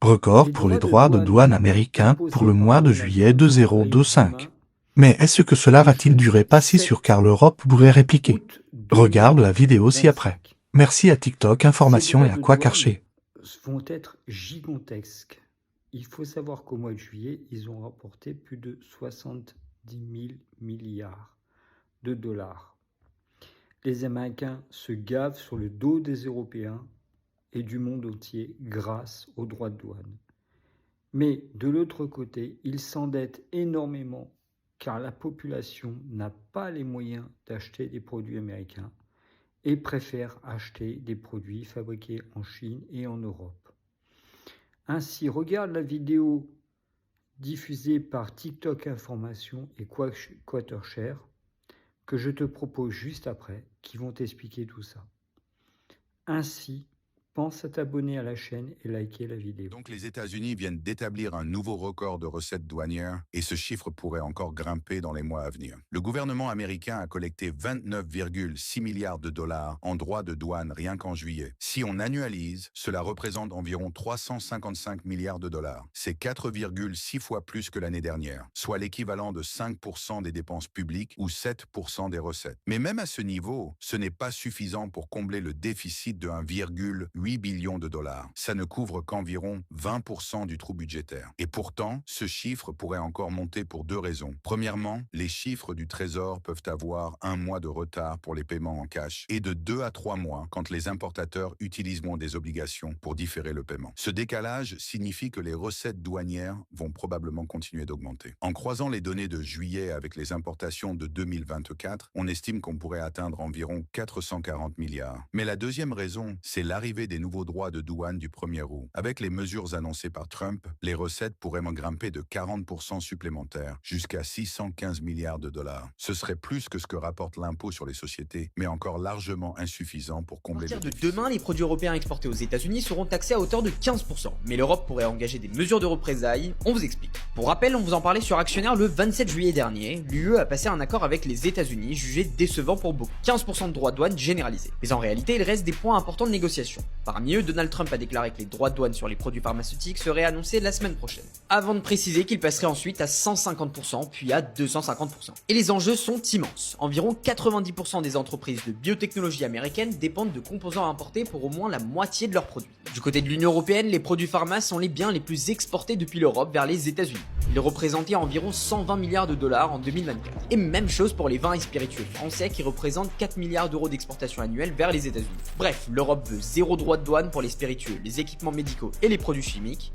Record pour les droits de douane américains pour le mois de juillet 2025. Mais est-ce que cela va-t-il durer pas si sur car l'Europe pourrait répliquer? Regarde la vidéo ci-après. Merci à TikTok Information et à Quoi Karcher. Vont être gigantesques. Il faut savoir qu'au mois de juillet, ils ont rapporté plus de 70 000 milliards de dollars. Les Américains se gavent sur le dos des Européens et du monde entier grâce aux droits de douane. Mais de l'autre côté, ils s'endettent énormément car la population n'a pas les moyens d'acheter des produits américains et préfère acheter des produits fabriqués en Chine et en Europe. Ainsi, regarde la vidéo diffusée par TikTok Information et Quatershare que je te propose juste après, qui vont t'expliquer tout ça. Ainsi, pense à t'abonner à la chaîne et liker la vidéo. Donc les États-Unis viennent d'établir un nouveau record de recettes douanières et ce chiffre pourrait encore grimper dans les mois à venir. Le gouvernement américain a collecté 29,6 milliards de dollars en droits de douane rien qu'en juillet. Si on annualise, cela représente environ 355 milliards de dollars. C'est 4,6 fois plus que l'année dernière, soit l'équivalent de 5% des dépenses publiques ou 7% des recettes. Mais même à ce niveau, ce n'est pas suffisant pour combler le déficit de 1,8 billions de dollars. Ça ne couvre qu'environ 20% du trou budgétaire. Et pourtant, ce chiffre pourrait encore monter pour deux raisons. Premièrement, les chiffres du Trésor peuvent avoir un mois de retard pour les paiements en cash et de 2 à 3 mois quand les importateurs utiliseront des obligations pour différer le paiement. Ce décalage signifie que les recettes douanières vont probablement continuer d'augmenter. En croisant les données de juillet avec les importations de 2024, on estime qu'on pourrait atteindre environ 440 milliards. Mais la deuxième raison, c'est l'arrivée des nouveaux droits de douane du 1er août. Avec les mesures annoncées par Trump, les recettes pourraient grimper de 40% supplémentaires, jusqu'à 615 milliards de dollars. Ce serait plus que ce que rapporte l'impôt sur les sociétés, mais encore largement insuffisant pour combler le À partir de déficit. demain, les produits européens exportés aux États-Unis seront taxés à hauteur de 15%. Mais l'Europe pourrait engager des mesures de représailles. On vous explique. Pour rappel, on vous en parlait sur Actionnaire le 27 juillet dernier. L'UE a passé un accord avec les États-Unis, jugé décevant pour beaucoup. 15% de droits de douane généralisés. Mais en réalité, il reste des points importants de négociation. Parmi eux, Donald Trump a déclaré que les droits de douane sur les produits pharmaceutiques seraient annoncés la semaine prochaine. Avant de préciser qu'ils passeraient ensuite à 150%, puis à 250%. Et les enjeux sont immenses. Environ 90% des entreprises de biotechnologie américaines dépendent de composants importés pour au moins la moitié de leurs produits. Du côté de l'Union européenne, les produits pharma sont les biens les plus exportés depuis l'Europe vers les États-Unis. Ils représentaient environ 120 milliards de dollars en 2024. Et même chose pour les vins et spiritueux français qui représentent 4 milliards d'euros d'exportation annuelle vers les États-Unis. Bref, l'Europe veut zéro droit de douane pour les spiritueux, les équipements médicaux et les produits chimiques.